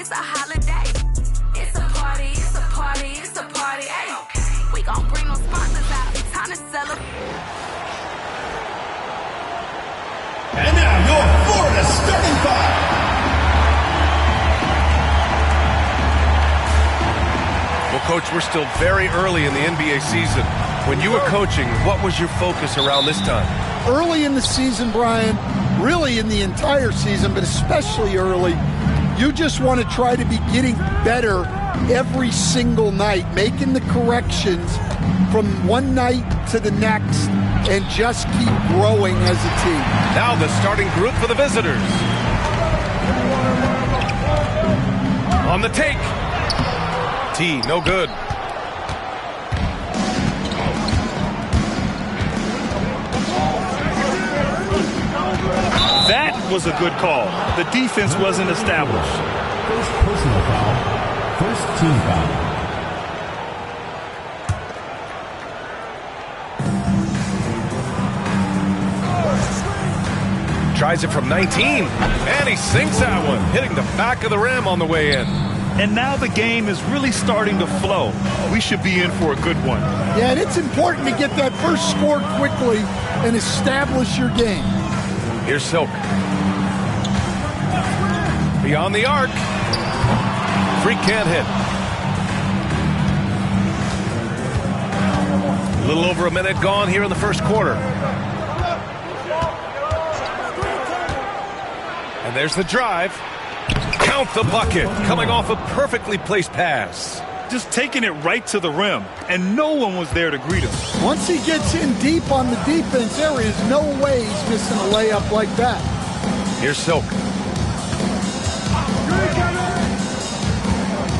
it's a holiday. It's a party, it's a party, it's a party. Hey, we gon' bring those sponsors out. It's time to celebrate. And now your Florida starting five. Well, Coach, we're still very early in the NBA season. When you were coaching, what was your focus around this time? Early in the season, Brian, really in the entire season, but especially early, you just want to try to be getting better every single night, making the corrections from one night to the next, and just keep growing as a team. Now the starting group for the visitors. On the take. T, no good. That was a good call. The defense wasn't established. First personal foul. First team foul. Tries it from 19, and he sinks that one, hitting the back of the rim on the way in. And now the game is really starting to flow. We should be in for a good one. Yeah, and it's important to get that first score quickly and establish your game. Here's Silk. Beyond the arc. Freak can't hit. A little over a minute gone here in the first quarter. And there's the drive. Count the bucket, coming off a perfectly placed pass. Just taking it right to the rim, and no one was there to greet him. Once he gets in deep on the defense, there is no way he's missing a layup like that. Here's Silk.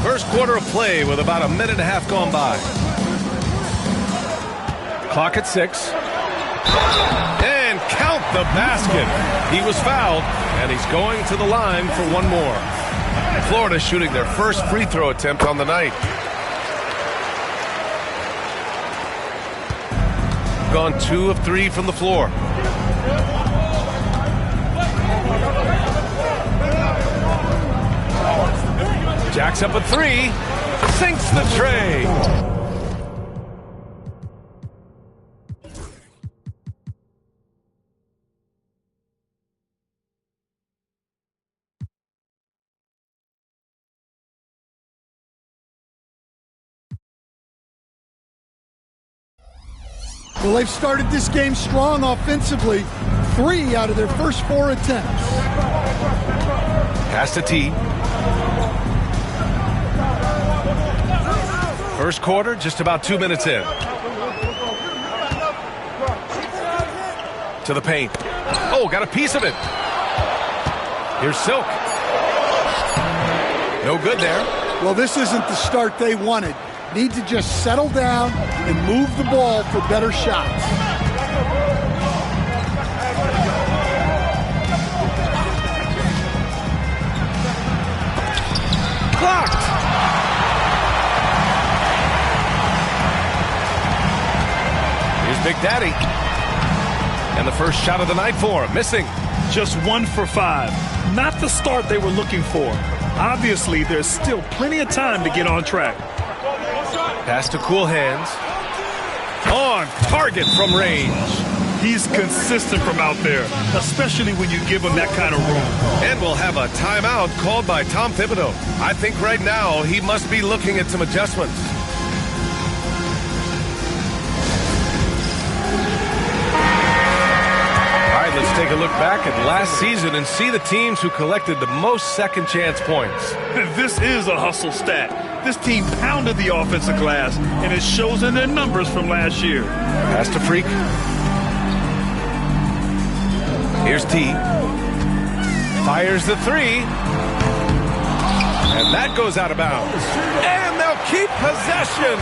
First quarter of play with about a minute and a half gone by. Clock at 6. And count the basket. He was fouled, and he's going to the line for one more. Florida shooting their first free throw attempt on the night. Gone 2 of 3 from the floor. Jacks up a 3. Sinks the tray. Well, they've started this game strong offensively. 3 out of their first 4 attempts. Pass to T. First quarter, just about 2 minutes in. To the paint. Oh, got a piece of it. Here's Silk. No good there. Well, this isn't the start they wanted. Need to just settle down and move the ball for better shots. Clocked. Here's Big Daddy. And the first shot of the night for him, missing. Just 1 for 5. Not the start they were looking for. Obviously, there's still plenty of time to get on track. Pass to Cool Hands. On target from range. He's consistent from out there, especially when you give him that kind of room. And we'll have a timeout called by Tom Thibodeau. I think right now he must be looking at some adjustments. All right, let's take a look back at last season and see the teams who collected the most second chance points. This is a hustle stat. This team pounded the offensive glass, and it shows in their numbers from last year. Pass to Freak. Here's T. Fires the 3. And that goes out of bounds. And they'll keep possession.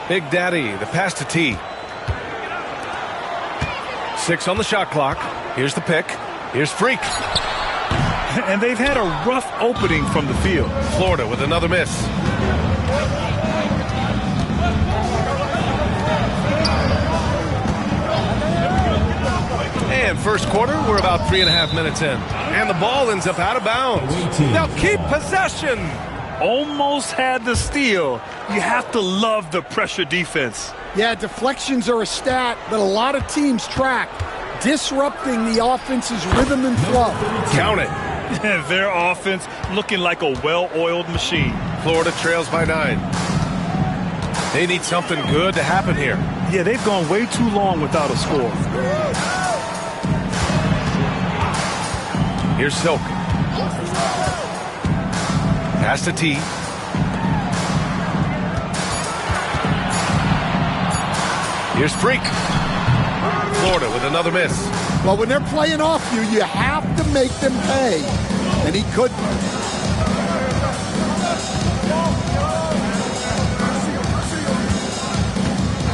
Big Daddy, the pass to T. 6 on the shot clock. Here's the pick. Here's Freak. And they've had a rough opening from the field. Florida with another miss. first quarter. We're about 3.5 minutes in. And the ball ends up out of bounds. They'll keep possession. Almost had the steal. You have to love the pressure defense. Yeah, deflections are a stat that a lot of teams track, disrupting the offense's rhythm and flow. Count it. Their offense looking like a well-oiled machine. Florida trails by 9. They need something good to happen here. Yeah, they've gone way too long without a score. Here's Silk. Pass to T. Here's Freak. Florida with another miss. Well, when they're playing off you, you have to make them pay. And he couldn't.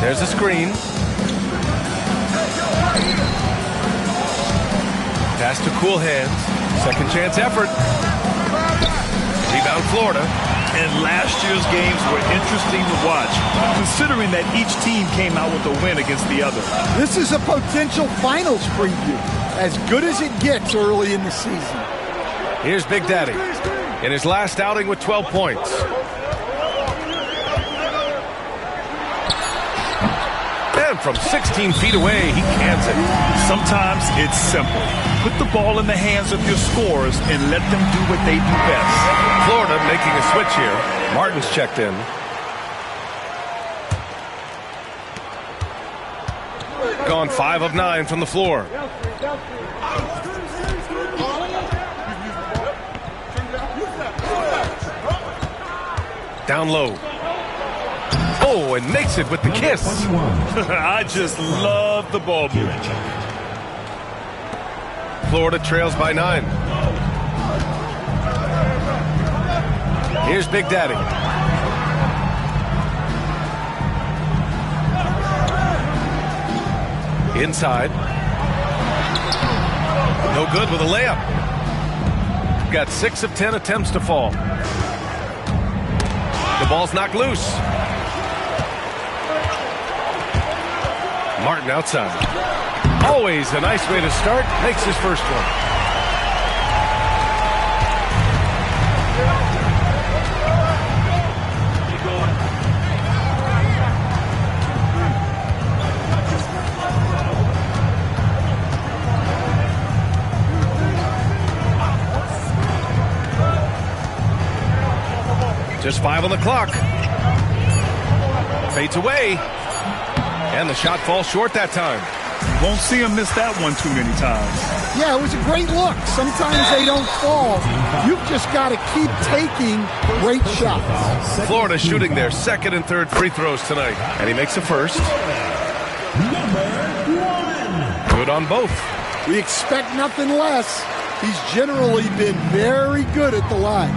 There's a screen. Pass to Cool Hands. Second chance effort. Rebound Florida. And last year's games were interesting to watch, considering that each team came out with a win against the other. This is a potential finals preview, as good as it gets early in the season. Here's Big Daddy in his last outing with 12 points. And from 16 feet away, he cans it. Sometimes it's simple. Put the ball in the hands of your scorers and let them do what they do best. Florida making a switch here. Martin's checked in. Gone 5 of 9 from the floor. Down low. Oh, and makes it with the kiss. I just love the ball movement. Florida trails by 9. Here's Big Daddy. Inside. No good with a layup. Got 6 of 10 attempts to fall. The ball's knocked loose. Martin outside. Always a nice way to start. Makes his first one. Just 5 on the clock. Fades away. And the shot falls short that time. Won't see him miss that one too many times. Yeah, it was a great look. Sometimes they don't fall. You've just got to keep taking great shots. Florida shooting their second and third free throws tonight. And he makes the first. Good on both. We expect nothing less. He's generally been very good at the line.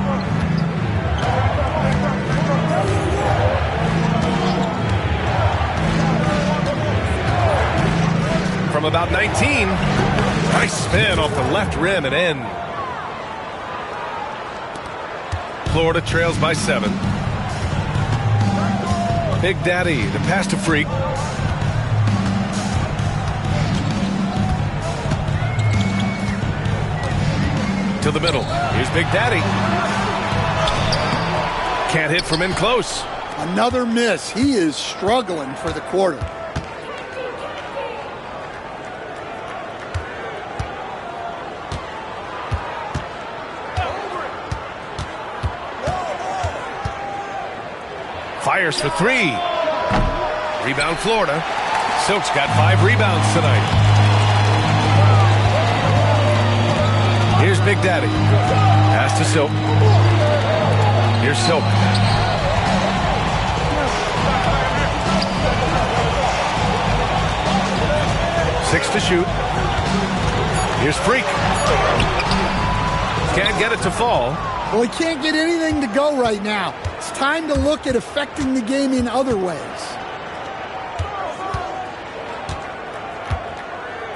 From about 19. Nice spin off the left rim and in. Florida trails by 7. Big Daddy, the pass to Freak. To the middle. Here's Big Daddy. Can't hit from in close. Another miss. He is struggling for the quarter. Fires for 3. Rebound Florida. Silk's got 5 rebounds tonight. Here's Big Daddy. Pass to Silk. Here's Silk. Six to shoot. Here's Freak. Can't get it to fall. Well, he can't get anything to go right now. It's time to look at affecting the game in other ways.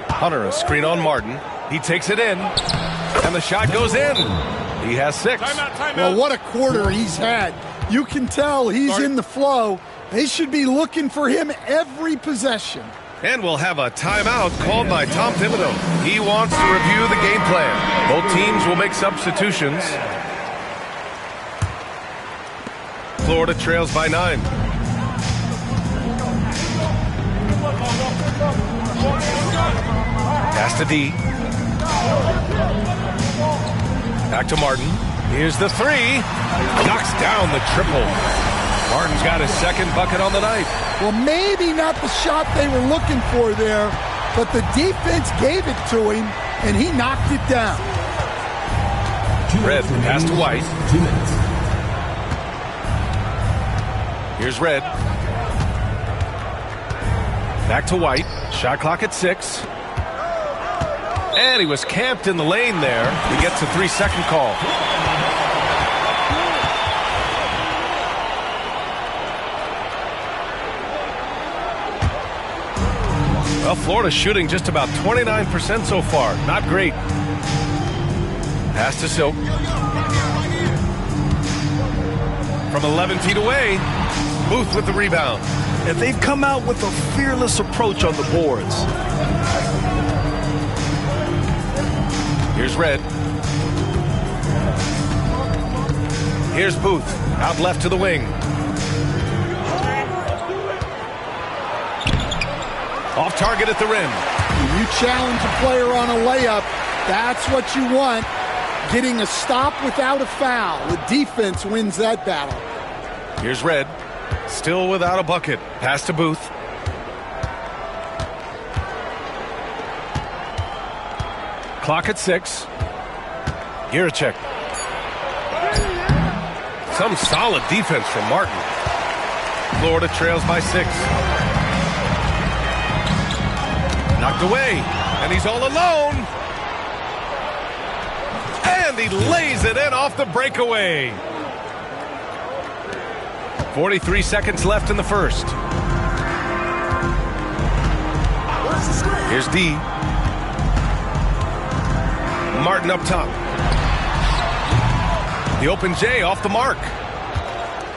Hunter, a screen on Martin. He takes it in, and the shot goes in. He has 6. Well, what a quarter he's had. You can tell he's in the flow. They should be looking for him every possession. And we'll have a timeout called by Tom Thibodeau. He wants to review the game plan. Both teams will make substitutions. Florida trails by 9. Pass to D. Back to Martin. Here's the 3. Knocks down the triple. Martin's got his second bucket on the night. Well, maybe not the shot they were looking for there, but the defense gave it to him, and he knocked it down. Red, pass to White. 2 minutes. Here's Red. Back to White. Shot clock at 6. And he was camped in the lane there. He gets a 3-second call. Well, Florida's shooting just about 29% so far. Not great. Pass to Silk. From 11 feet away, Booth with the rebound. And they've come out with a fearless approach on the boards. Here's Red. Here's Booth. Out left to the wing. Off target at the rim. When you challenge a player on a layup, that's what you want. Getting a stop without a foul. The defense wins that battle. Here's Red. Still without a bucket. Pass to Booth. Clock at 6. Giracek. Some solid defense from Martin. Florida trails by 6. Knocked away, and he's all alone. And he lays it in off the breakaway. 43 seconds left in the first. Here's D. Martin up top. The open J off the mark.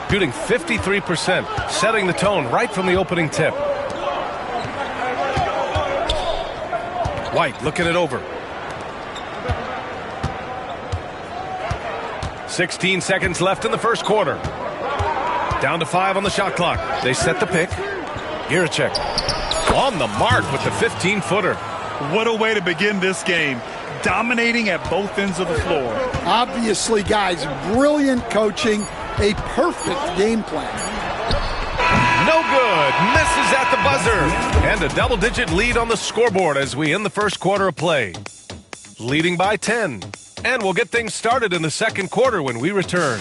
Shooting 53%, setting the tone right from the opening tip. White looking it over. 16 seconds left in the first quarter. Down to 5 on the shot clock. They set the pick. Giracek on the mark with the 15-footer. What a way to begin this game. Dominating at both ends of the floor. Obviously, guys, brilliant coaching. A perfect game plan. No good. Misses at the buzzer. And a double-digit lead on the scoreboard as we end the first quarter of play. Leading by 10. And we'll get things started in the second quarter when we return.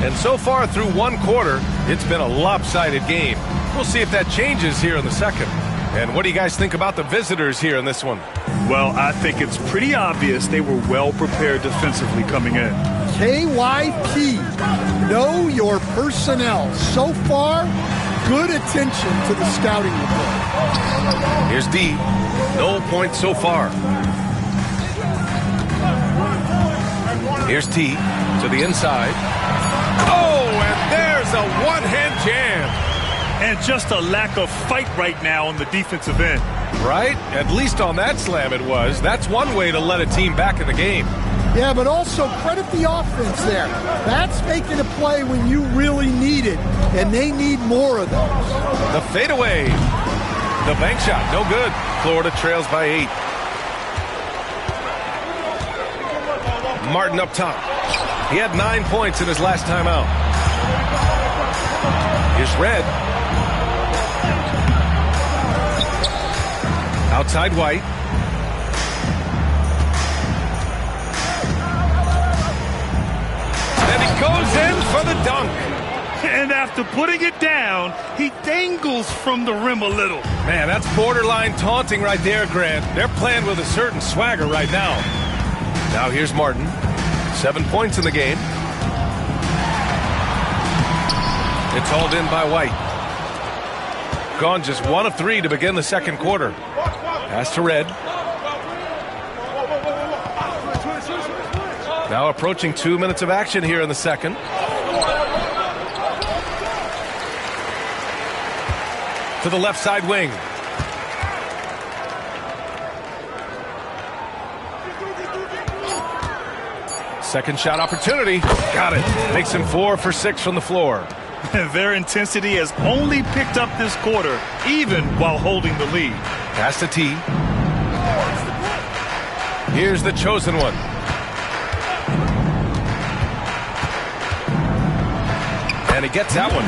And so far through one quarter, it's been a lopsided game. We'll see if that changes here in the second. And what do you guys think about the visitors here in this one? Well, I think it's pretty obvious they were well prepared defensively coming in. KYP, know your personnel. So far, good attention to the scouting report. Here's D. No points so far. Here's T to the inside. Oh, and there's a one-hand jam. And just a lack of fight right now on the defensive end. Right? At least on that slam it was. That's one way to let a team back in the game. Yeah, but also credit the offense there. That's making a play when you really need it, and they need more of those. The fadeaway. The bank shot, no good. Florida trails by 8. Martin up top. He had 9 points in his last time out. Here's Red. Outside White. And he goes in for the dunk. And after putting it down, he dangles from the rim a little. Man, that's borderline taunting right there, Grant. They're playing with a certain swagger right now. Now here's Martin. 7 points in the game. It's hauled in by White. Gone just 1 of 3 to begin the second quarter. Pass to Red. Now approaching 2 minutes of action here in the second. To the left side wing. Second shot opportunity. Got it. Makes him 4 for 6 from the floor. Their intensity has only picked up this quarter, even while holding the lead. Pass to T. Here's the chosen one. And he gets that one.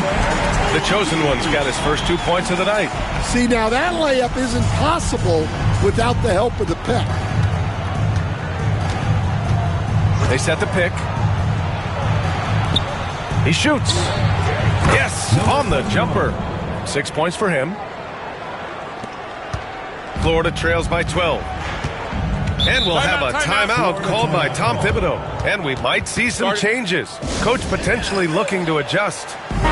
The chosen one's got his first 2 points of the night. See, now that layup isn't possible without the help of the pick. They set the pick. He shoots. Yes, on the jumper. 6 points for him. Florida trails by 12. And we'll have a timeout called by Tom Thibodeau. And we might see some changes. Coach potentially looking to adjust. All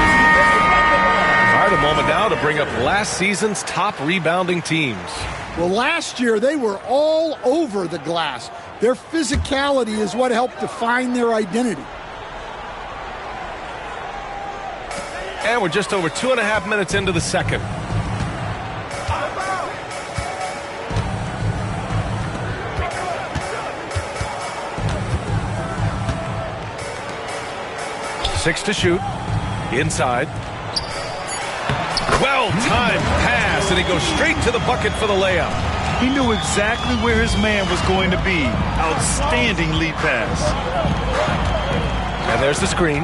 right, a moment now to bring up last season's top rebounding teams. Well, last year they were all over the glass. Their physicality is what helped define their identity. And we're just over 2.5 minutes into the second. Six to shoot. Inside. Well-timed pass, and he goes straight to the bucket for the layup. He knew exactly where his man was going to be. Outstanding lead pass. And there's the screen.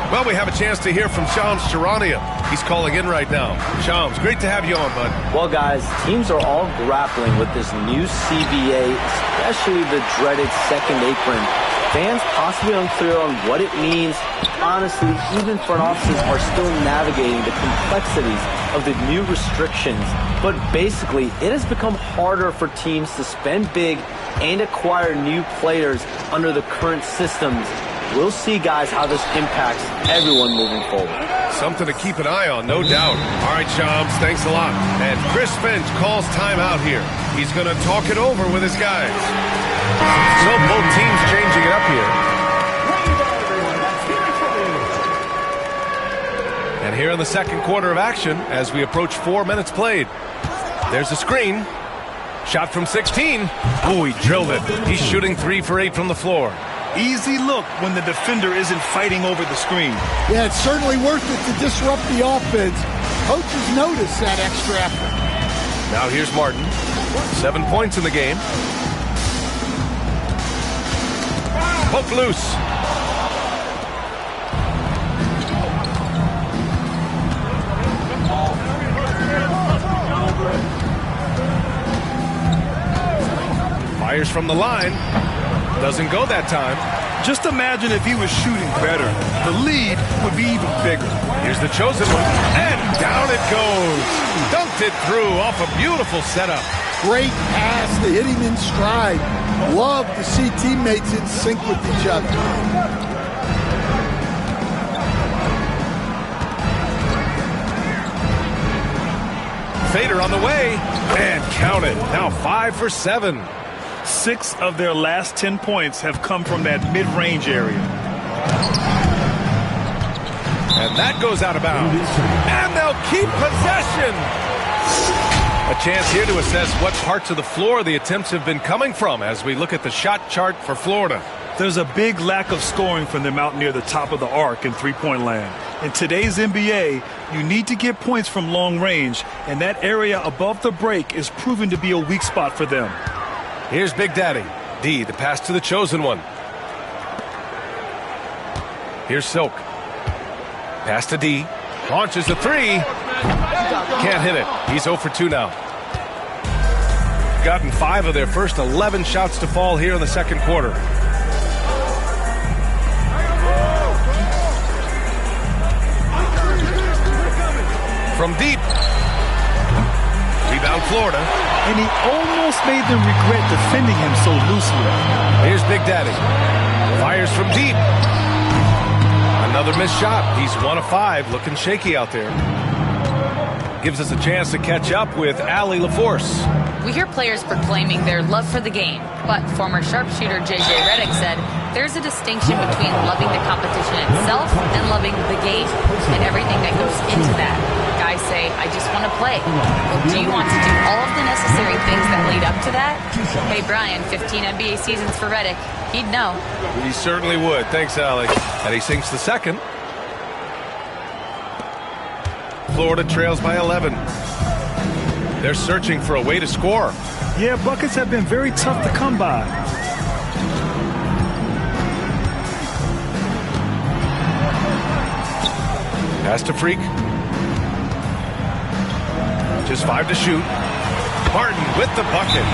Well, we have a chance to hear from Shams Charania. He's calling in right now. Shams, great to have you on, bud. Well, guys, teams are all grappling with this new CBA, especially the dreaded second apron. Fans possibly unclear on what it means. Honestly, even front offices are still navigating the complexities of the new restrictions. But basically, it has become harder for teams to spend big and acquire new players under the current systems. We'll see, guys, how this impacts everyone moving forward. Something to keep an eye on, no doubt. All right, Shams, thanks a lot. And Chris Finch calls timeout here. He's going to talk it over with his guys. So both teams changing it up here. And here in the second quarter of action, as we approach 4 minutes played. There's a screen. Shot from 16. Oh, he drilled it. He's shooting 3 for 8 from the floor. Easy look when the defender isn't fighting over the screen. Yeah, it's certainly worth it to disrupt the offense. Coaches notice that extra effort. Now here's Martin. 7 points in the game. Hook loose. Fires from the line. Doesn't go that time. Just imagine if he was shooting better. The lead would be even bigger. Here's the chosen one. And down it goes. Dunked it through off a beautiful setup. Great pass to hit him in stride. Love to see teammates in sync with each other. Fader on the way. And count it. Now 5 for 7. 6 of their last 10 points have come from that mid-range area. And that goes out of bounds. And they'll keep possession. A chance here to assess what parts of the floor the attempts have been coming from as we look at the shot chart for Florida. There's a big lack of scoring from them out near the top of the arc in three-point land. In today's NBA, you need to get points from long range, and that area above the break is proven to be a weak spot for them. Here's Big Daddy. D, the pass to the chosen one. Here's Silk. Pass to D. Launches the 3. Can't hit it. He's 0 for 2 now. Gotten 5 of their first 11 shots to fall here in the second quarter. From deep. Rebound Florida. And he almost made them regret defending him so loosely. Here's Big Daddy. Fires from deep. Another missed shot. He's 1 of 5. Looking shaky out there. gives us a chance to catch up with Allie LaForce. We hear players proclaiming their love for the game, but former sharpshooter J.J. Redick said there's a distinction between loving the competition itself and loving the game and everything that goes into that. Guys say, I just want to play. Well, do you want to do all of the necessary things that lead up to that? Hey, Brian, 15 NBA seasons for Redick. He'd know. He certainly would. Thanks, Allie. And he sinks the second. Florida trails by 11. They're searching for a way to score. Yeah, buckets have been very tough to come by. Pass to Freak. Just 5 to shoot. Martin with the bucket.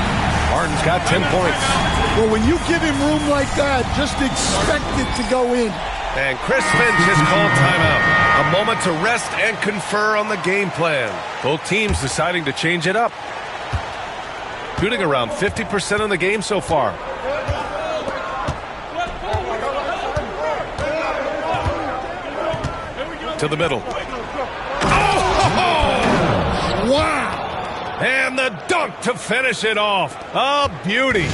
Martin's got 10 points. Well, when you give him room like that, just expect it to go in. And Chris Finch has called timeout. A moment to rest and confer on the game plan. Both teams deciding to change it up. Shooting around 50% in the game so far. To the middle. Oh! Wow! And the dunk to finish it off. A beauty.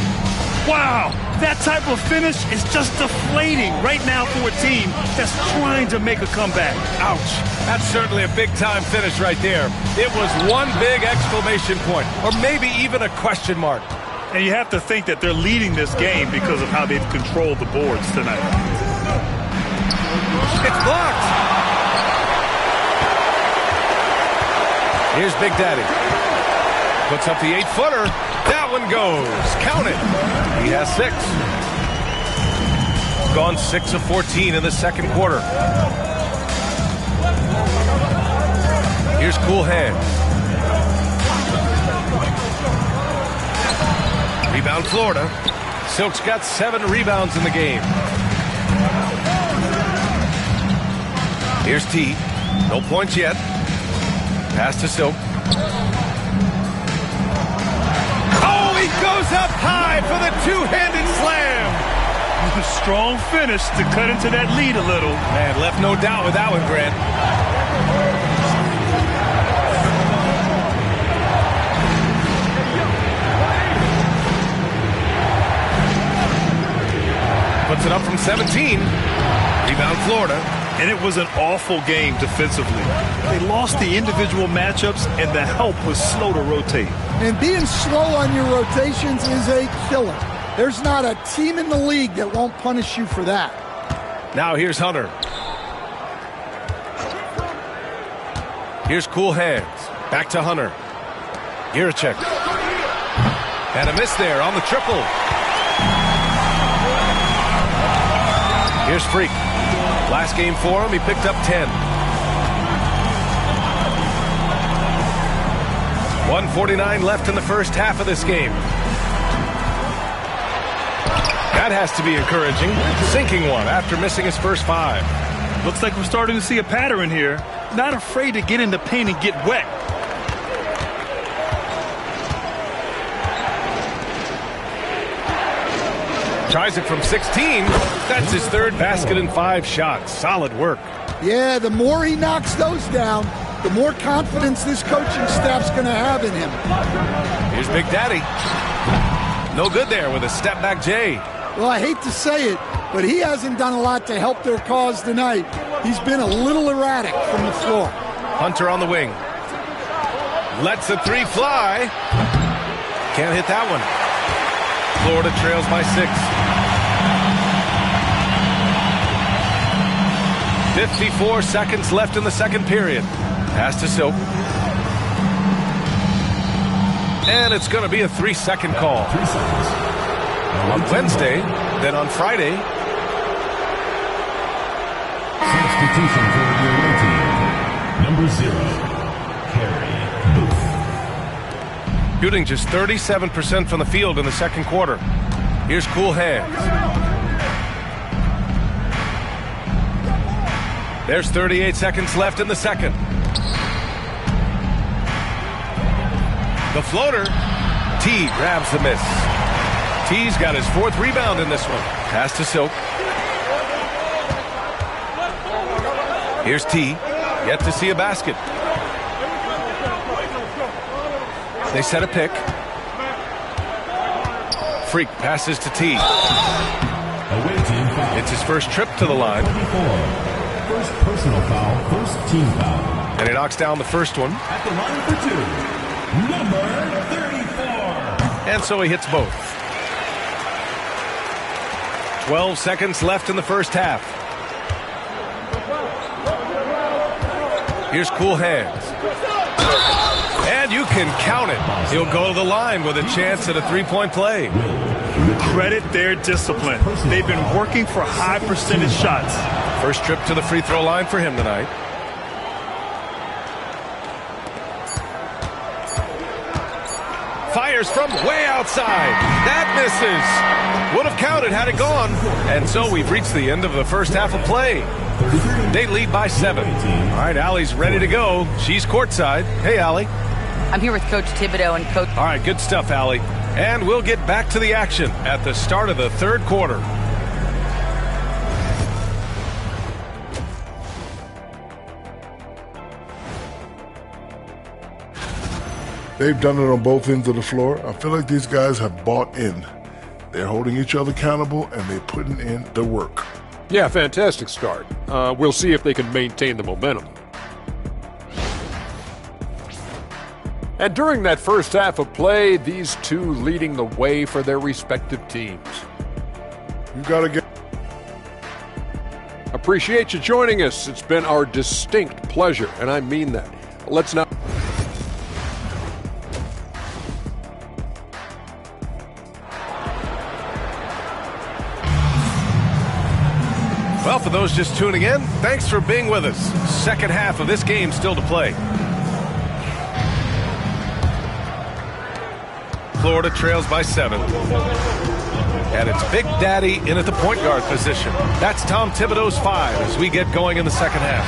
Wow, that type of finish is just deflating right now for a team that's trying to make a comeback. Ouch. That's certainly a big-time finish right there. It was one big exclamation point, or maybe even a question mark. And you have to think that they're leading this game because of how they've controlled the boards tonight. It's blocked. Here's Big Daddy. Puts up the 8-footer. That one goes. Count it. He has 6. Gone 6 of 14 in the second quarter. Here's Cool Hands. Rebound Florida. Silk's got 7 rebounds in the game. Here's T. No points yet. Pass to Silk. He goes up high for the two-handed slam. A strong finish to cut into that lead a little. Man, left no doubt with that one, Grant. Puts it up from 17. Rebound Florida. And it was an awful game defensively. They lost the individual matchups, and the help was slow to rotate. And being slow on your rotations is a killer. There's not a team in the league that won't punish you for that. Now here's Hunter. Here's Cool Hands. Back to Hunter. Giracek. And a miss there on the triple. Here's Freak. Last game for him, he picked up 10. 1:49 left in the first half of this game. That has to be encouraging. Sinking one after missing his first 5. Looks like we're starting to see a pattern here. Not afraid to get in the paint and get wet. Tries it from 16. That's his 3rd basket in 5 shots. Solid work. Yeah, the more he knocks those down, the more confidence this coaching staff's going to have in him. Here's Big Daddy. No good there with a step-back J. Well, I hate to say it, but he hasn't done a lot to help their cause tonight. He's been a little erratic from the floor. Hunter on the wing. Lets a 3 fly. Can't hit that one. Florida trails by 6. 54 seconds left in the second period. Pass to Silk. And it's going to be a 3-second call. 3 seconds. On Wednesday, then on Friday. Substitution for the away team. Number 0, Harry Booth. Shooting just 37% from the field in the second quarter. Here's Cool Hands. There's 38 seconds left in the second. The floater. T grabs the miss. T's got his 4th rebound in this one. Pass to Silk. Here's T. Yet to see a basket. They set a pick. Freak passes to T. It's his first trip to the line. First personal foul, first team foul. And he knocks down the first one. At the line for 2, number 34. And so he hits both. 12 seconds left in the first half. Here's Cool Hands. And you can count it. He'll go to the line with a chance at a three-point play. Credit their discipline. They've been working for high percentage shots. First trip to the free throw line for him tonight. Fires from way outside. That misses. Would have counted had it gone. And so we've reached the end of the first half of play. They lead by 7. All right, Allie's ready to go. She's courtside. Hey, Allie. I'm here with Coach Thibodeau and Coach. All right, good stuff, Allie. And we'll get back to the action at the start of the third quarter. They've done it on both ends of the floor. I feel like these guys have bought in. They're holding each other accountable, and they're putting in the work. Yeah, fantastic start. We'll see if they can maintain the momentum. And during that first half of play, these two leading the way for their respective teams. You got to get... Appreciate you joining us. It's been our distinct pleasure, and I mean that. Let's now... Well, for those just tuning in, thanks for being with us. Second half of this game still to play. Florida trails by 7. And it's Big Daddy in at the point guard position. That's Tom Thibodeau's 5 as we get going in the second half.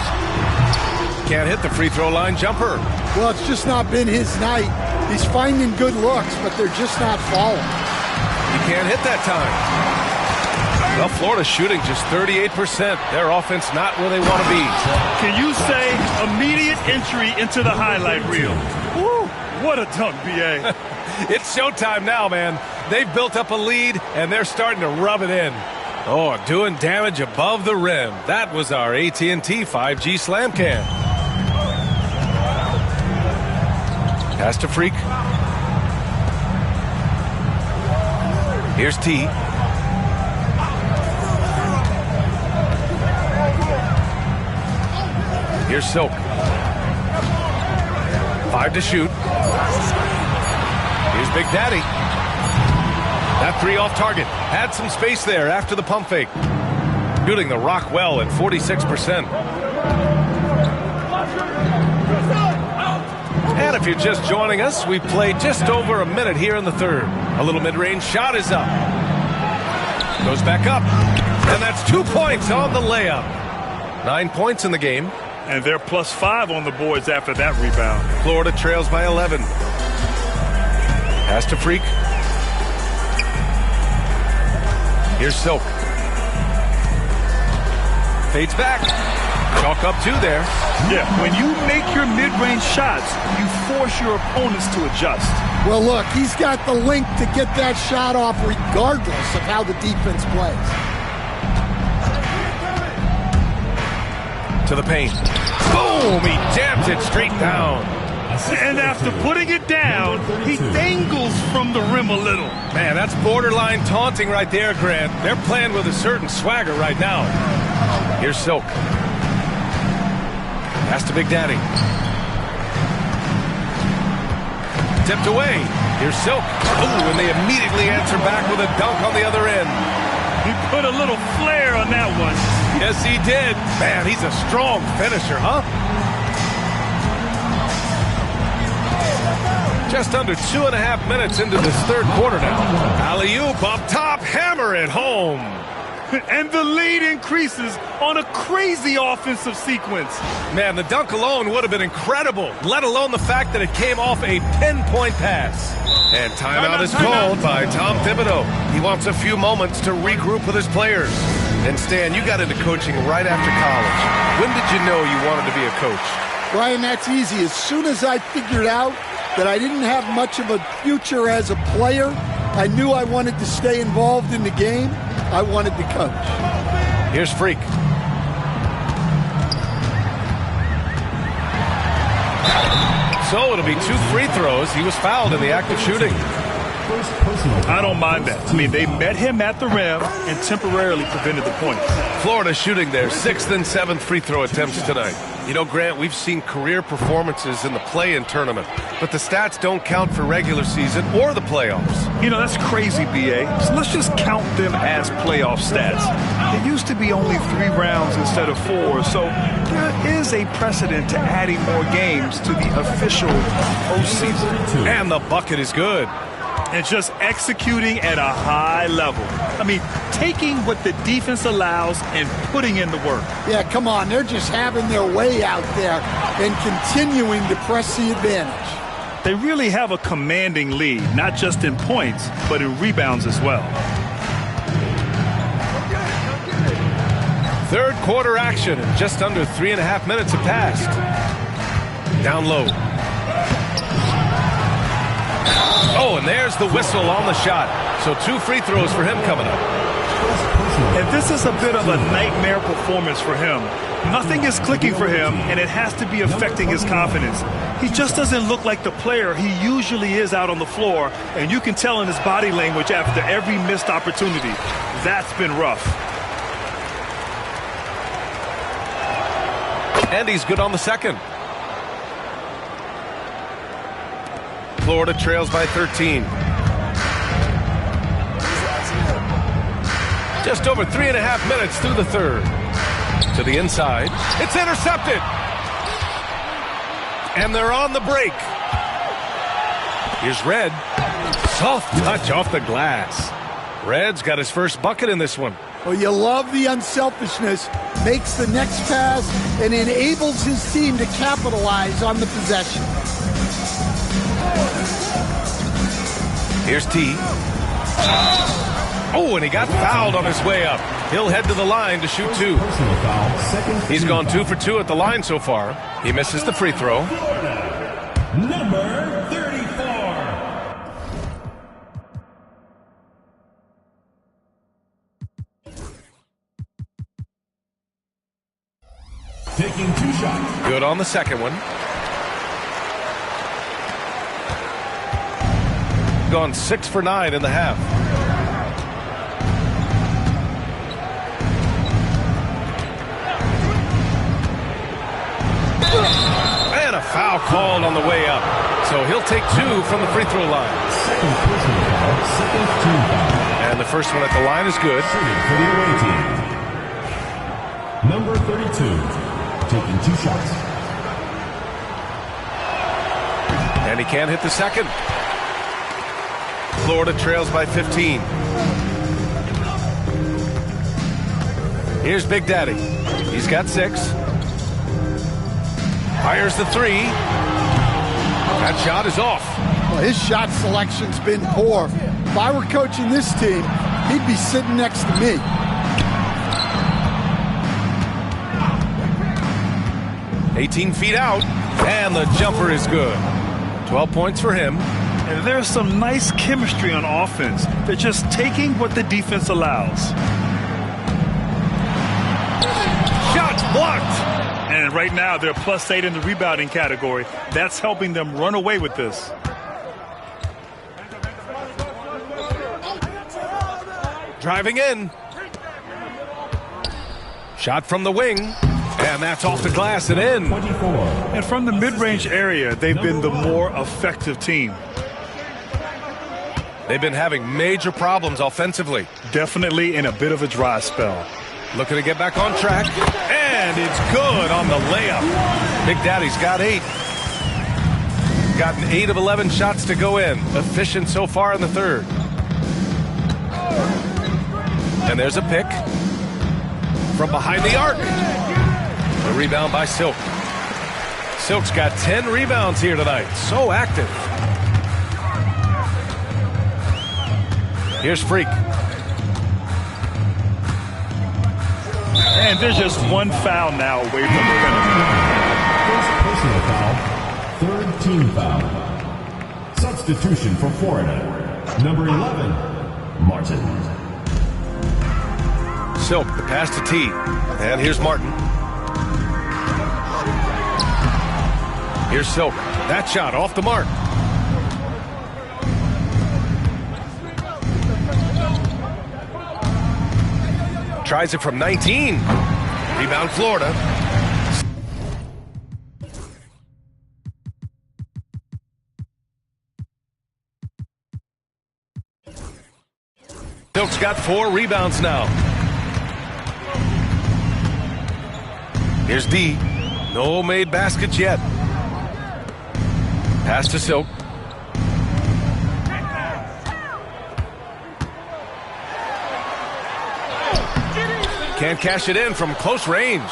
Can't hit the free throw line jumper. Well, it's just not been his night. He's finding good looks, but they're just not falling. He can't hit that time. Well, Florida's shooting just 38%. Their offense not where they want to be. Can you say immediate entry into the highlight reel? Woo! What a dunk, B.A. It's showtime now, man. They've built up a lead, and they're starting to rub it in. Oh, doing damage above the rim. That was our AT&T 5G Slam Cam. Pass to Freak. Here's T. Here's Silk. 5 to shoot. Here's Big Daddy. That 3 off target. Had some space there after the pump fake. Shooting the rock well at 46%. And if you're just joining us, we've played just over a minute here in the third. A little mid-range shot is up. Goes back up. And that's 2 points on the layup. 9 points in the game. And they're +5 on the boards after that rebound. Florida trails by 11. Pass to Freak. Here's Silk. Fades back. Chalk up 2 there. Yeah, when you make your mid-range shots, you force your opponents to adjust. Well, look, he's got the length to get that shot off regardless of how the defense plays. To the paint. Boom! He jams it straight down. And after putting it down, he dangles from the rim a little. Man, that's borderline taunting right there, Grant. They're playing with a certain swagger right now. Here's Silk. Pass to Big Daddy. Tipped away. Here's Silk. Ooh, and they immediately answer back with a dunk on the other end. He put a little flair on that one. Yes, he did. Man, he's a strong finisher, huh? Just under 2.5 minutes into this third quarter now. Alley-oop up top, hammer it home. And the lead increases on a crazy offensive sequence. Man, the dunk alone would have been incredible, let alone the fact that it came off a pinpoint pass. And timeout is called by Tom Thibodeau. He wants a few moments to regroup with his players. And Stan, you got into coaching right after college. When did you know you wanted to be a coach? Brian, that's easy. As soon as I figured out that I didn't have much of a future as a player. I knew I wanted to stay involved in the game. I wanted to coach. Here's Freak. So it'll be 2 free throws. He was fouled in the act of shooting. I don't mind that. I mean, they met him at the rim and temporarily prevented the points. Florida shooting their 6th and 7th free throw attempts tonight. You know, Grant, we've seen career performances in the play-in tournament, but the stats don't count for regular season or the playoffs. You know, that's crazy, B.A. So let's just count them as playoff stats. It used to be only 3 rounds instead of 4, so there is a precedent to adding more games to the official postseason. And the bucket is good. And just executing at a high level. I mean, taking what the defense allows and putting in the work. Yeah, come on. They're just having their way out there and continuing to press the advantage. They really have a commanding lead, not just in points, but in rebounds as well. Third quarter action, and just under 3.5 minutes have passed. Down low. Oh, and there's the whistle on the shot. So 2 free throws for him coming up. And this is a bit of a nightmare performance for him. Nothing is clicking for him, and it has to be affecting his confidence. He just doesn't look like the player he usually is out on the floor, and you can tell in his body language after every missed opportunity. That's been rough. And he's good on the second. Florida trails by 13. Just over 3.5 minutes through the third. To the inside. It's intercepted. And they're on the break. Here's Red. Soft touch off the glass. Red's got his first bucket in this one. Well, you love the unselfishness. Makes the next pass and enables his team to capitalize on the possession. Here's T. Oh, and he got fouled on his way up. He'll head to the line to shoot 2. He's gone 2 for 2 at the line so far. He misses the free throw. Number 34. Taking 2 shots. Good on the second one. Gone 6 for 9 in the half. And a foul called on the way up. So he'll take 2 from the free throw line. Second personal foul, second team foul. And the first one at the line is good. Shooting for the away team. Number 32, taking 2 shots. And he can't hit the second. Florida trails by 15. Here's Big Daddy. He's got 6. Fires the 3. That shot is off. Well, his shot selection's been poor. If I were coaching this team, he'd be sitting next to me. "18 feet out, and the jumper is good. 12 points for him. And there's some nice chemistry on offense. They're just taking what the defense allows. Shots blocked. And right now, they're +8 in the rebounding category. That's helping them run away with this. Driving in. Shot from the wing. And that's off the glass and in. 24. And from the mid-range area, they've been the more effective team. They've been having major problems offensively. Definitely in a bit of a dry spell. Looking to get back on track. And it's good on the layup. Big Daddy's got 8. Gotten 8 of 11 shots to go in. Efficient so far in the third. And there's a pick. From behind the arc. A rebound by Silk. Silk's got 10 rebounds here tonight. So active. Here's Freak. And there's just one foul now away from the penalty. First personal foul, third team foul. Substitution for Florida. Number 11, Martin. Silk, the pass to T. And here's Martin. Here's Silk. That shot off the mark. Tries it from 19. Rebound Florida. Silk's got 4 rebounds now. Here's D. No made baskets yet. Pass to Silk. Can't cash it in from close range.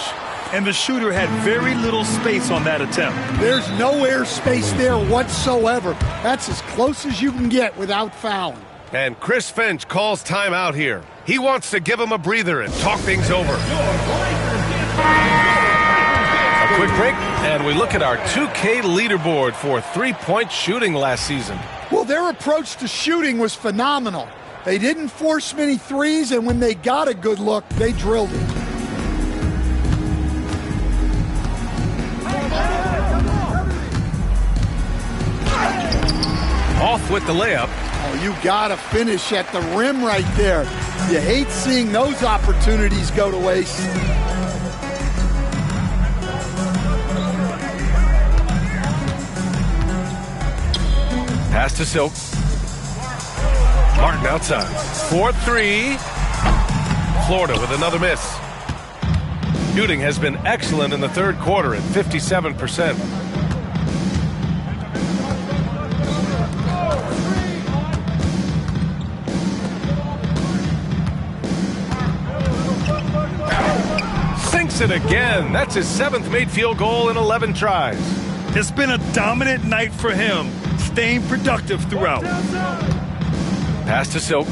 And the shooter had very little space on that attempt. There's no air space there whatsoever. That's as close as you can get without fouling. And Chris Finch calls timeout here. He wants to give him a breather and talk things over. A quick break, and we look at our 2K leaderboard for three-point shooting last season. Well, their approach to shooting was phenomenal. They didn't force many threes, and when they got a good look, they drilled it. Off with the layup. Oh, you gotta finish at the rim right there. You hate seeing those opportunities go to waste. Pass to Silk. Martin outside. 4-3. Florida with another miss. Shooting has been excellent in the third quarter at 57%. Sinks it again. That's his 7th made field goal in 11 tries. It's been a dominant night for him, staying productive throughout. Pass to Silk.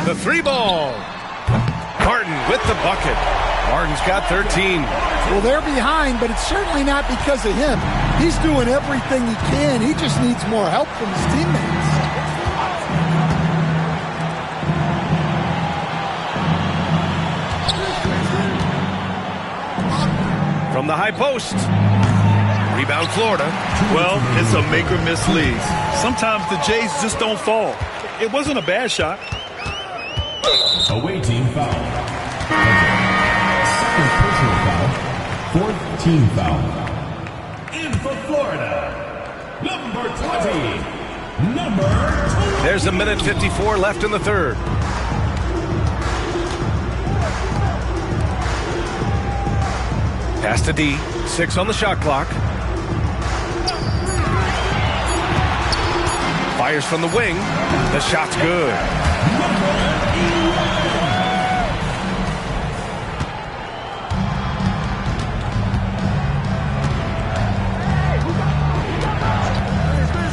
The 3-ball. Martin with the bucket. Martin's got 13. Well, they're behind, but it's certainly not because of him. He's doing everything he can. He just needs more help from his teammates. From the high post. Rebound Florida. Well, it's a make or miss league. Sometimes the Jays just don't fall. It wasn't a bad shot. Away team foul. Second personal foul. 4th team foul. In for Florida. Number 20. Number 20. There's a minute 54 left in the third. Pass to D. 6 on the shot clock. Fires from the wing. The shot's good.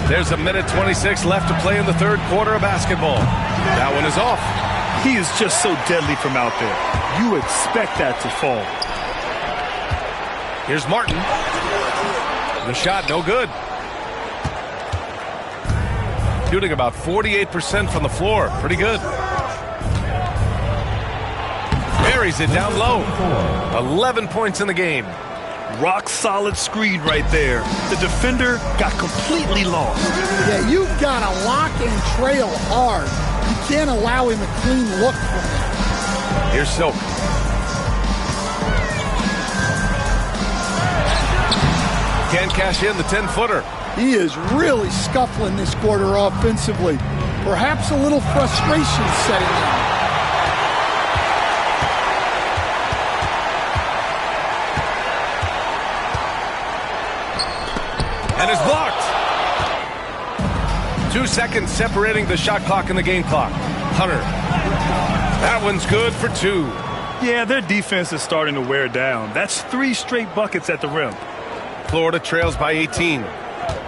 There's a minute 26 left to play in the third quarter of basketball. That one is off. He is just so deadly from out there. You expect that to fall. Here's Martin. The shot, no good. Shooting about 48% from the floor. Pretty good. Buries it down low. 11 points in the game. Rock solid screen right there. The defender got completely lost. Yeah, you've got to lock and trail hard. You can't allow him a clean look from it. Here's Silk. Can't cash in the 10-footer. He is really scuffling this quarter offensively. Perhaps a little frustration setting in. And it's blocked. 2 seconds separating the shot clock and the game clock. Hunter. That one's good for 2. Yeah, their defense is starting to wear down. That's 3 straight buckets at the rim. Florida trails by 18.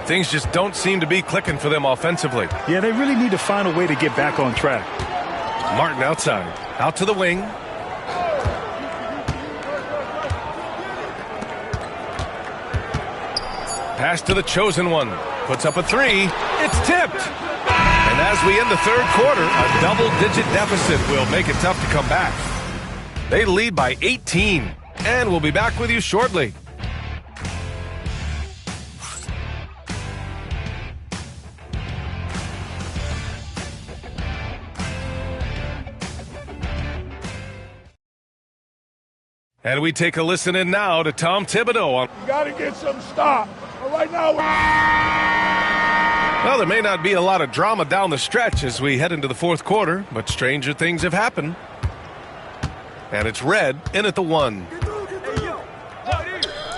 Things just don't seem to be clicking for them offensively. Yeah, they really need to find a way to get back on track. Martin outside. Out to the wing. Pass to the chosen one. Puts up a three. It's tipped. And as we end the third quarter, a double-digit deficit will make it tough to come back. They lead by 18. And we'll be back with you shortly. And we take a listen in now to Tom Thibodeau. You got to get some stop. But right now, well, there may not be a lot of drama down the stretch as we head into the fourth quarter, but stranger things have happened. And it's Red in at the 1.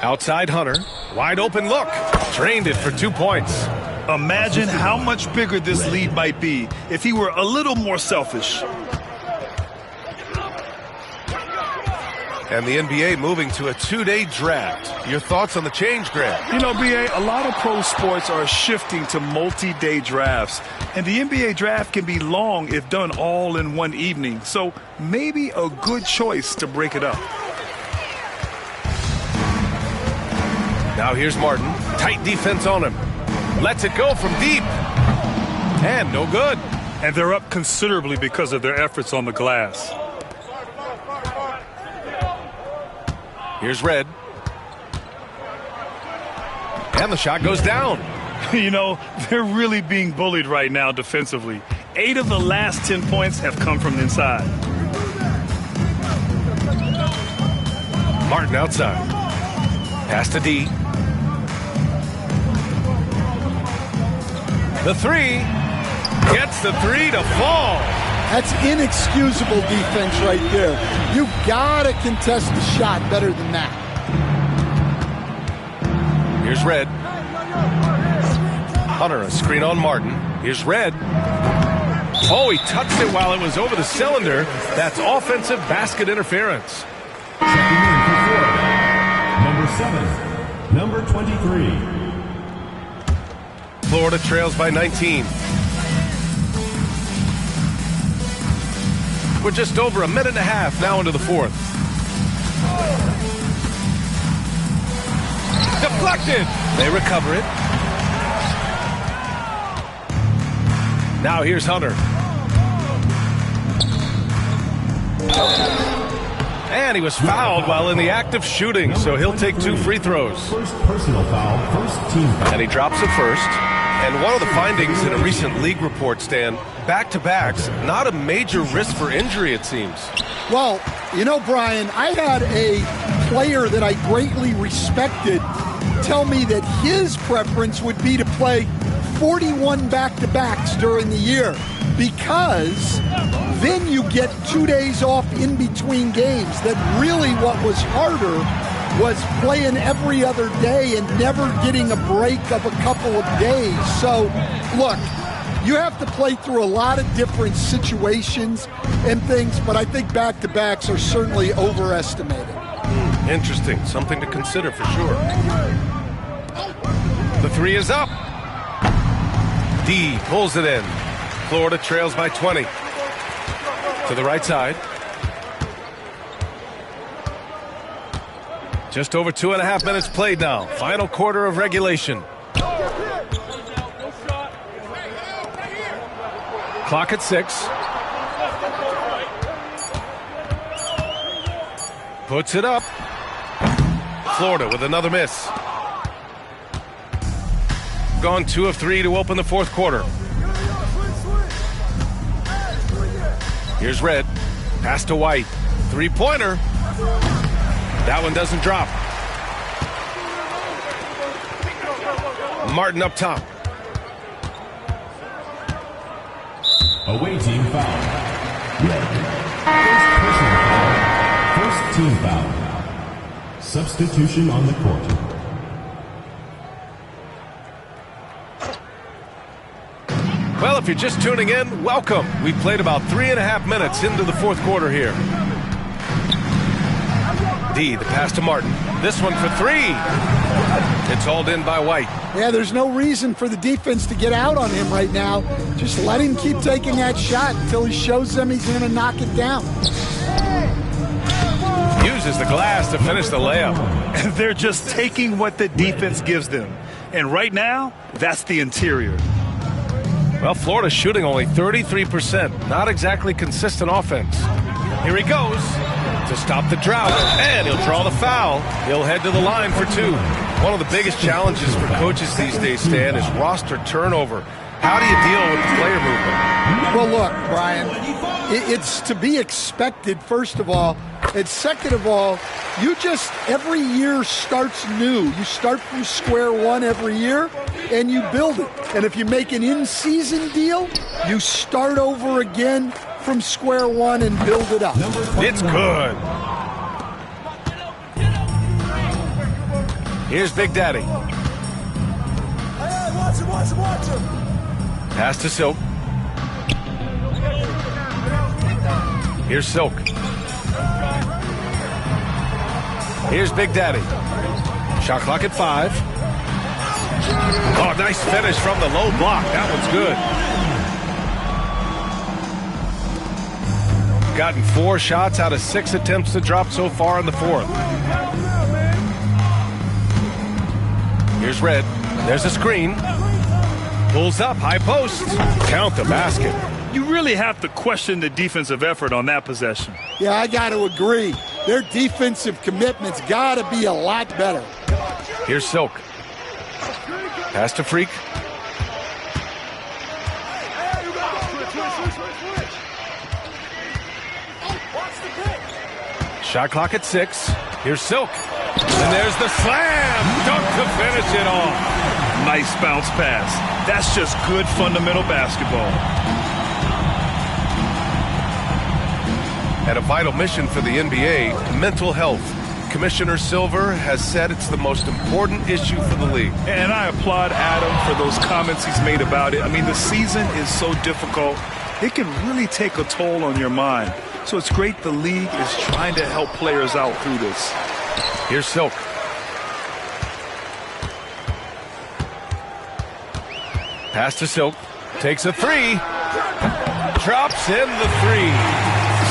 Outside Hunter. Wide open look. Drained it for 2 points. Imagine how much bigger this lead might be if he were a little more selfish. And the NBA moving to a 2-day draft. Your thoughts on the change, Grant? You know, B.A., a lot of pro sports are shifting to multi-day drafts. And the NBA draft can be long if done all in one evening. So maybe a good choice to break it up. Now here's Martin. Tight defense on him. Lets it go from deep. And no good. And they're up considerably because of their efforts on the glass. Here's Red. And the shot goes down. You know, they're really being bullied right now defensively. 8 of the last 10 points have come from inside. Martin outside. Pass to D. The 3. Gets the 3 to fall. That's inexcusable defense right there. You've got to contest the shot better than that. Here's Red. Hunter, a screen on Martin. Here's Red. Oh, he touched it while it was over the cylinder. That's offensive basket interference. Checking in for Florida, number 7, number 23. Florida trails by 19. We're just over a minute and a half now into the fourth. Deflected. They recover it. Now here's Hunter. And he was fouled while in the act of shooting, so he'll take 2 free throws. First personal foul, first team foul. And he drops it first. And one of the findings in a recent league report, Stan, back-to-backs, not a major risk for injury, it seems. Well, you know, Brian, I had a player that I greatly respected tell me that his preference would be to play 41 back-to-backs during the year because then you get 2 days off in between games. That really what was harder was playing every other day and never getting a break of a couple of days. So, look, you have to play through a lot of different situations and things, but I think back-to-backs are certainly overestimated. Interesting. Something to consider for sure. The 3 is up. D pulls it in. Florida trails by 20. To the right side. Just over 2.5 minutes played now. Final quarter of regulation. Clock at 6. Puts it up. Florida with another miss. Gone 2 of 3 to open the fourth quarter. Here's Red. Pass to White. 3-pointer. That one doesn't drop. Martin up top. Away team foul. Red. First personal foul. First team foul. Substitution on the court. Well, if you're just tuning in, welcome. We played about 3.5 minutes into the fourth quarter here. D, the pass to Martin. This one for 3. It's hauled in by White. Yeah, there's no reason for the defense to get out on him right now. Just let him keep taking that shot until he shows them he's going to knock it down. Uses the glass to finish the layup. They're just taking what the defense gives them. And right now, that's the interior. Well, Florida's shooting only 33%. Not exactly consistent offense. Here he goes to stop the drought, and he'll draw the foul. He'll head to the line for two. One of the biggest challenges for coaches these days, Stan, is roster turnover. How do you deal with the player movement? Well, look, Brian, it's to be expected, first of all. And second of all, every year starts new. You start from square one every year, and you build it. And if you make an in-season deal, you start over again from square one and build it up. It's good. Here's Big Daddy. Watch him. Pass to Silk. Here's Silk. Here's Big Daddy. Shot clock at 5. Oh, nice finish from the low block. That one's good. Gotten 4 shots out of 6 attempts to drop so far in the fourth. Here's Red. There's a screen. Pulls up, high post. Count the basket. You really have to question the defensive effort on that possession. Yeah, I got to agree. Their defensive commitment's got to be a lot better. Here's Silk. Pass to Freak. Shot clock at 6. Here's Silk. And there's the slam. Dunk to finish it off. Nice bounce pass. That's just good fundamental basketball. And a vital mission for the NBA, mental health. Commissioner Silver has said it's the most important issue for the league. And I applaud Adam for those comments he's made about it. I mean, the season is so difficult. It can really take a toll on your mind. So it's great the league is trying to help players out through this. Here's Silk. Pass to Silk. Takes a 3. Drops in the 3.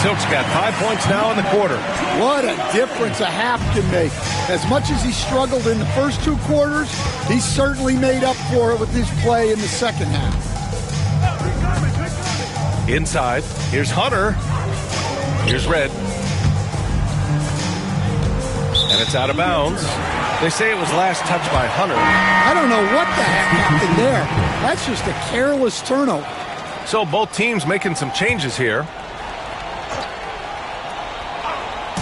Silk's got 5 points now in the quarter. What a difference a half can make. As much as he struggled in the first 2 quarters, he certainly made up for it with his play in the second half. Inside, here's Hunter. Here's Red. And it's out of bounds. They say it was last touched by Hunter. I don't know what the heck happened there. That's just a careless turnover. So both teams making some changes here.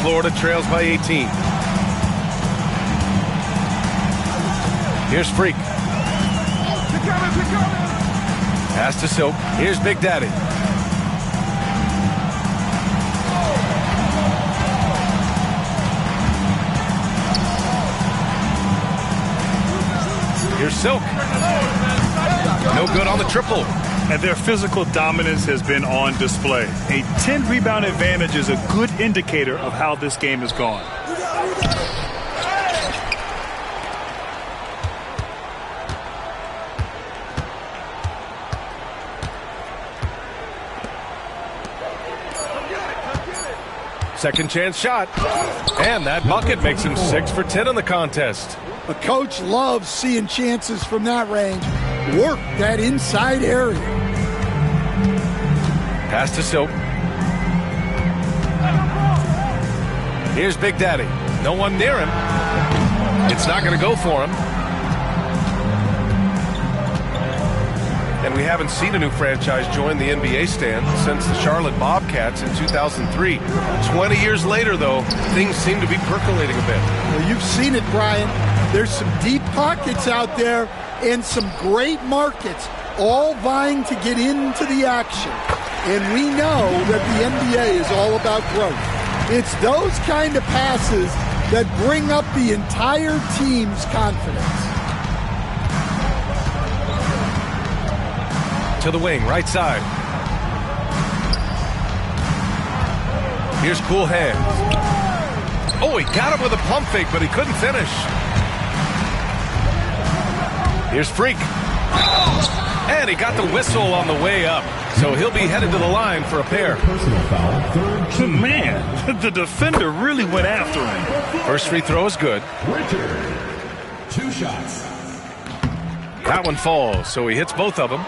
Florida trails by 18. Here's Freak. Pass to Silk. Here's Big Daddy. Here's Silk. No good on the triple. And their physical dominance has been on display. A 10-rebound advantage is a good indicator of how this game has gone. Second chance shot. And that bucket makes him 6 for 10 in the contest. A coach loves seeing chances from that range. Work that inside area. Pass to Silk. Here's Big Daddy. No one near him. It's not going to go for him. And we haven't seen a new franchise join the NBA stand since the Charlotte Bobcats in 2003. 20 years later, though, things seem to be percolating a bit. Well, you've seen it, Brian. There's some deep pockets out there and some great markets, all vying to get into the action. And we know that the NBA is all about growth. It's those kind of passes that bring up the entire team's confidence. To the wing, right side. Here's Cool Hands. Oh, he got him with a pump fake, but he couldn't finish. Here's Freak. And he got the whistle on the way up. So he'll be headed to the line for a pair. Personal foul, Man, the defender really went after him. First free throw is good. Richard, 2 shots. That one falls, so he hits both of them.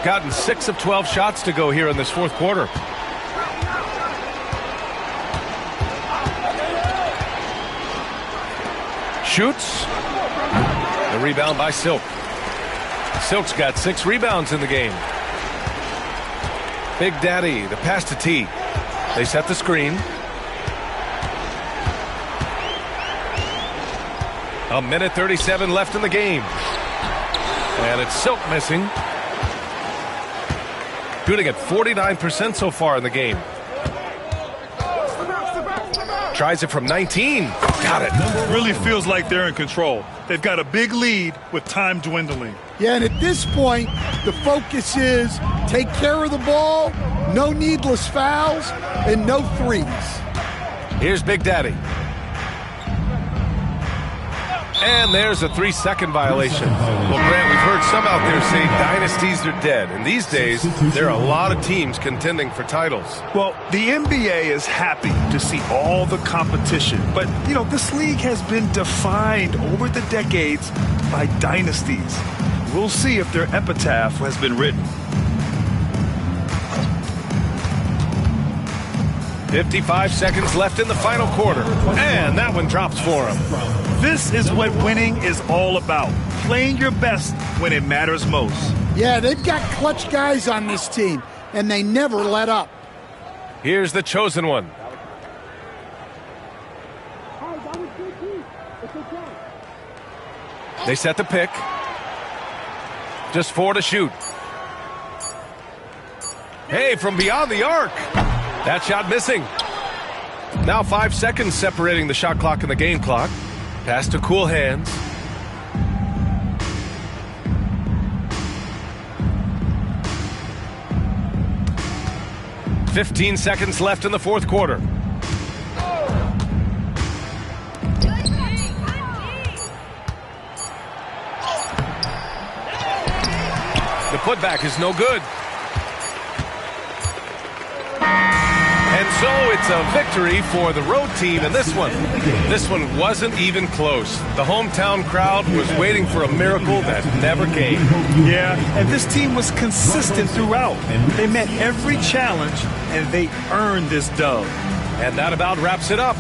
Gotten 6 of 12 shots to go here in this fourth quarter. Shoots. The rebound by Silk. Silk's got 6 rebounds in the game. Big Daddy, the pass to T. They set the screen. A minute 37 left in the game. And it's Silk missing. Shooting at 49% so far in the game. Tries it from 19. Got it. Really feels like they're in control. They've got a big lead with time dwindling. Yeah, and at this point, the focus is take care of the ball, no needless fouls, and no threes. Here's Big Daddy. And there's a 3-second violation. Well, Grant, we've heard some out there say dynasties are dead. And these days, there are a lot of teams contending for titles. Well, the NBA is happy to see all the competition. But, this league has been defined over the decades by dynasties. We'll see if their epitaph has been written. 55 seconds left in the final quarter. And that one drops for him. This is what winning is all about. Playing your best when it matters most. Yeah, they've got clutch guys on this team, and they never let up. Here's the chosen one. They set the pick. Just 4 to shoot. Hey, from beyond the arc. That shot missing. Now 5 seconds separating the shot clock and the game clock. Pass to Cool Hands. "15 seconds left in the fourth quarter. The putback is no good. And so it's a victory for the road team in this one. This one wasn't even close. The hometown crowd was waiting for a miracle that never came. Yeah, and this team was consistent throughout. They met every challenge, and they earned this dub. And that about wraps it up.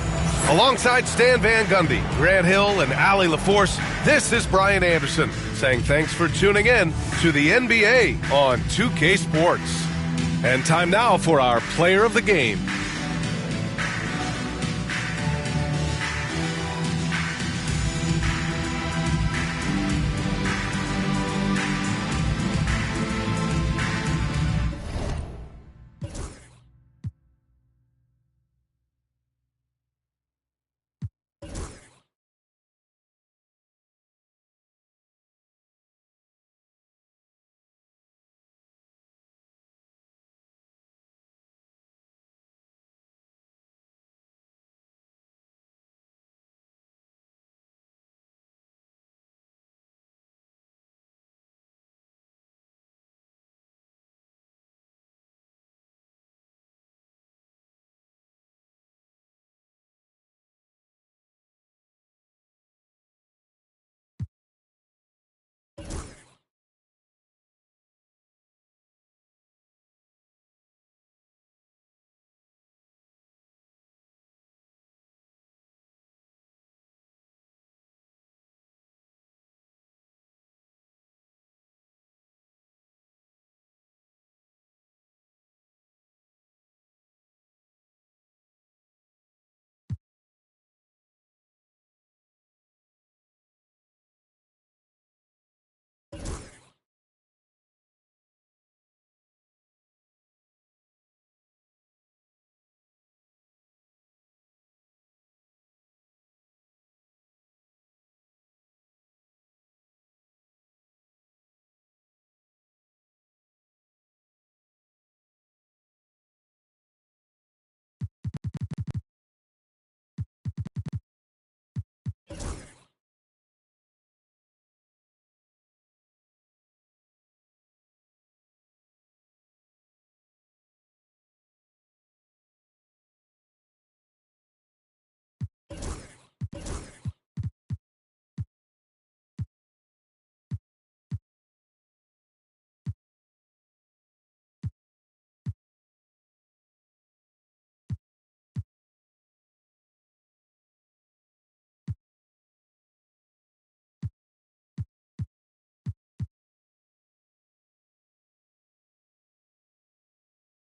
Alongside Stan Van Gundy, Grant Hill, and Allie LaForce, this is Brian Anderson saying thanks for tuning in to the NBA on 2K Sports. And time now for our player of the game.